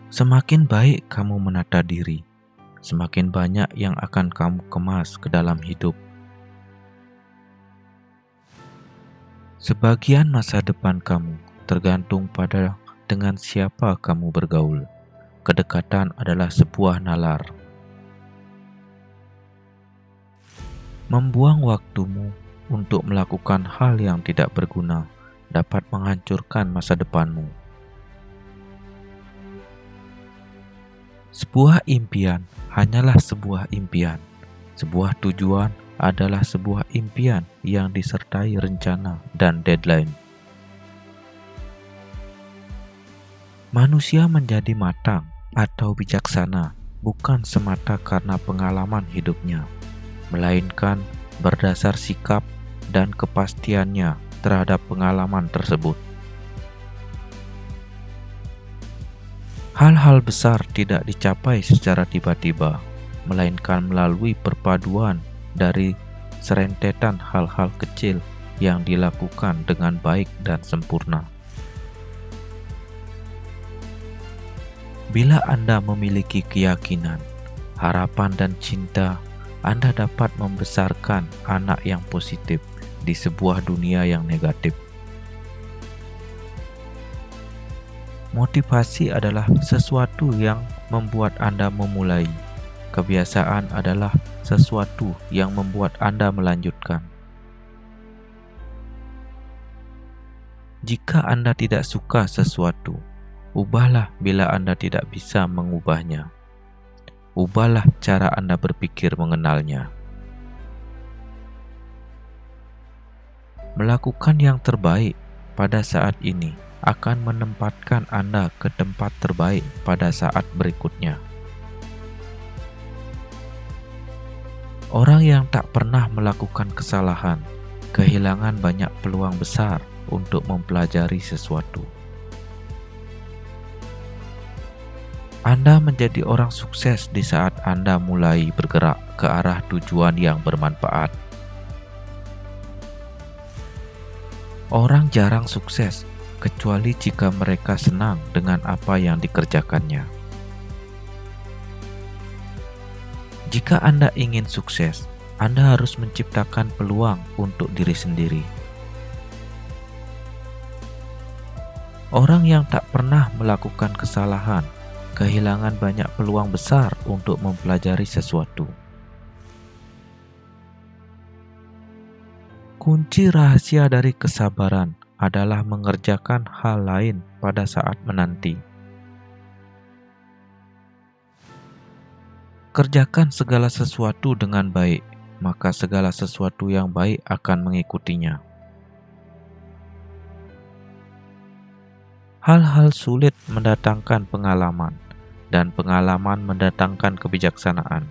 Semakin baik kamu menata diri, semakin banyak yang akan kamu kemas ke dalam hidup. Sebagian masa depan kamu tergantung pada dengan siapa kamu bergaul. Kedekatan adalah sebuah nalar. Membuang waktumu untuk melakukan hal yang tidak berguna dapat menghancurkan masa depanmu. Sebuah impian hanyalah sebuah impian. Sebuah tujuan adalah sebuah impian yang disertai rencana dan deadline. Manusia menjadi matang atau bijaksana bukan semata karena pengalaman hidupnya, melainkan berdasar sikap dan kepastiannya terhadap pengalaman tersebut. Hal-hal besar tidak dicapai secara tiba-tiba, melainkan melalui perpaduan dari serentetan hal-hal kecil yang dilakukan dengan baik dan sempurna. Bila Anda memiliki keyakinan, harapan, dan cinta, Anda dapat membesarkan anak yang positif di sebuah dunia yang negatif. Motivasi adalah sesuatu yang membuat Anda memulai. Kebiasaan adalah sesuatu yang membuat Anda melanjutkan. Jika Anda tidak suka sesuatu, ubahlah bila Anda tidak bisa mengubahnya. Ubahlah cara Anda berpikir mengenalnya. Melakukan yang terbaik pada saat ini akan menempatkan Anda ke tempat terbaik pada saat berikutnya. Orang yang tak pernah melakukan kesalahan kehilangan banyak peluang besar untuk mempelajari sesuatu. Anda menjadi orang sukses di saat Anda mulai bergerak ke arah tujuan yang bermanfaat. Orang jarang sukses kecuali jika mereka senang dengan apa yang dikerjakannya. Jika Anda ingin sukses, Anda harus menciptakan peluang untuk diri sendiri. Orang yang tak pernah melakukan kesalahan kehilangan banyak peluang besar untuk mempelajari sesuatu. Kunci rahasia dari kesabaran adalah mengerjakan hal lain pada saat menanti. Kerjakan segala sesuatu dengan baik, maka segala sesuatu yang baik akan mengikutinya. Hal-hal sulit mendatangkan pengalaman, dan pengalaman mendatangkan kebijaksanaan.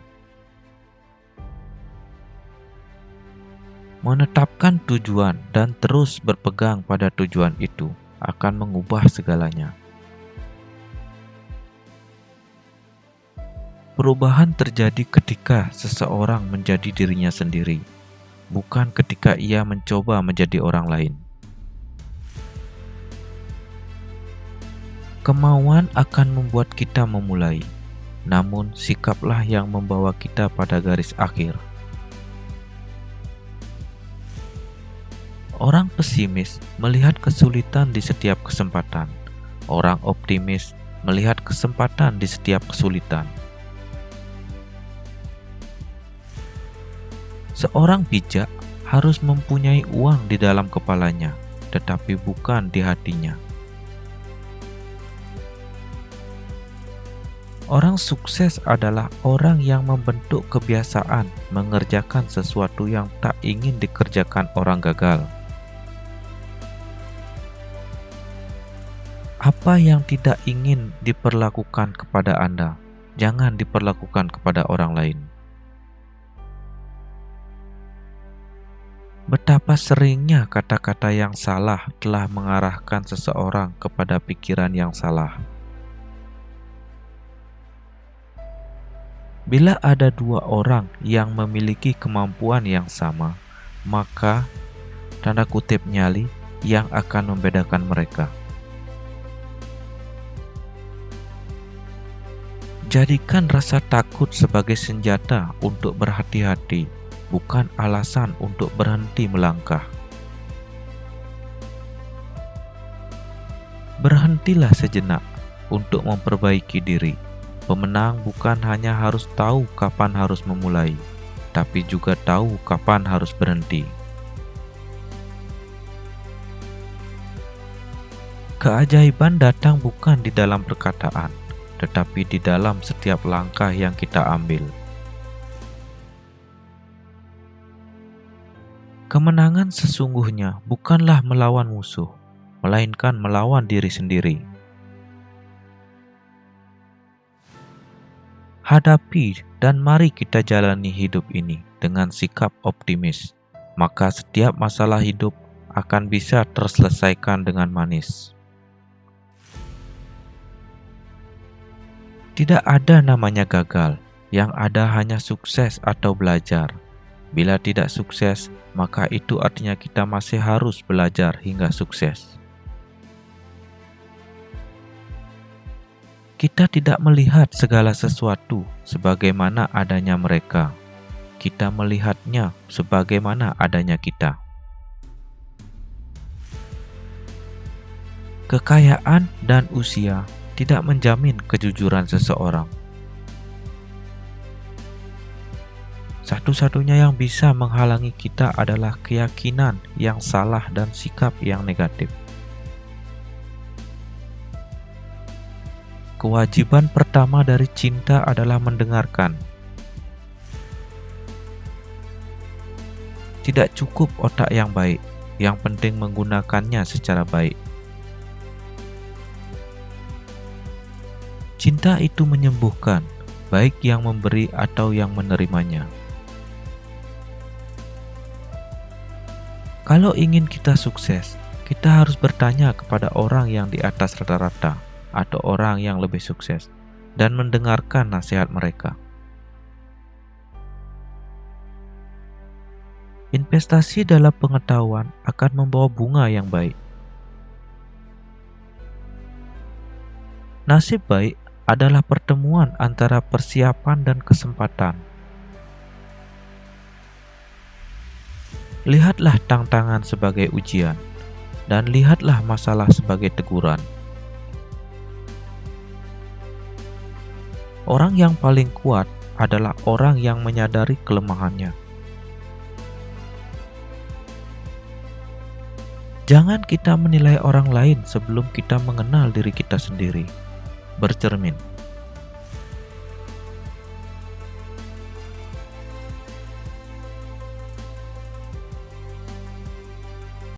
Menetapkan tujuan dan terus berpegang pada tujuan itu akan mengubah segalanya. Perubahan terjadi ketika seseorang menjadi dirinya sendiri, bukan ketika ia mencoba menjadi orang lain. Kemauan akan membuat kita memulai, namun sikaplah yang membawa kita pada garis akhir. Orang pesimis melihat kesulitan di setiap kesempatan. Orang optimis melihat kesempatan di setiap kesulitan. Seorang bijak harus mempunyai uang di dalam kepalanya, tetapi bukan di hatinya. Orang sukses adalah orang yang membentuk kebiasaan mengerjakan sesuatu yang tak ingin dikerjakan orang gagal. Apa yang tidak ingin diperlakukan kepada Anda, jangan diperlakukan kepada orang lain. Betapa seringnya kata-kata yang salah telah mengarahkan seseorang kepada pikiran yang salah. Bila ada dua orang yang memiliki kemampuan yang sama, maka tanda kutip nyali yang akan membedakan mereka. Jadikan rasa takut sebagai senjata untuk berhati-hati, bukan alasan untuk berhenti melangkah. Berhentilah sejenak untuk memperbaiki diri. Pemenang bukan hanya harus tahu kapan harus memulai, tapi juga tahu kapan harus berhenti. Keajaiban datang bukan di dalam perkataan, tetapi di dalam setiap langkah yang kita ambil. Kemenangan sesungguhnya bukanlah melawan musuh, melainkan melawan diri sendiri. Hadapi dan mari kita jalani hidup ini dengan sikap optimis, maka setiap masalah hidup akan bisa terselesaikan dengan manis. Tidak ada namanya gagal, yang ada hanya sukses atau belajar. Bila tidak sukses, maka itu artinya kita masih harus belajar hingga sukses. Kita tidak melihat segala sesuatu sebagaimana adanya mereka. Kita melihatnya sebagaimana adanya kita. Kekayaan dan usia tidak menjamin kejujuran seseorang. Satu-satunya yang bisa menghalangi kita adalah keyakinan yang salah dan sikap yang negatif. Kewajiban pertama dari cinta adalah mendengarkan. Tidak cukup otak yang baik, yang penting menggunakannya secara baik. Cinta itu menyembuhkan, baik yang memberi atau yang menerimanya. Kalau ingin kita sukses, kita harus bertanya kepada orang yang di atas rata-rata atau orang yang lebih sukses dan mendengarkan nasihat mereka. Investasi dalam pengetahuan akan membawa bunga yang baik. Nasib baik adalah pertemuan antara persiapan dan kesempatan. Lihatlah tantangan sebagai ujian, dan lihatlah masalah sebagai teguran. Orang yang paling kuat adalah orang yang menyadari kelemahannya. Jangan kita menilai orang lain sebelum kita mengenal diri kita sendiri. Bercermin.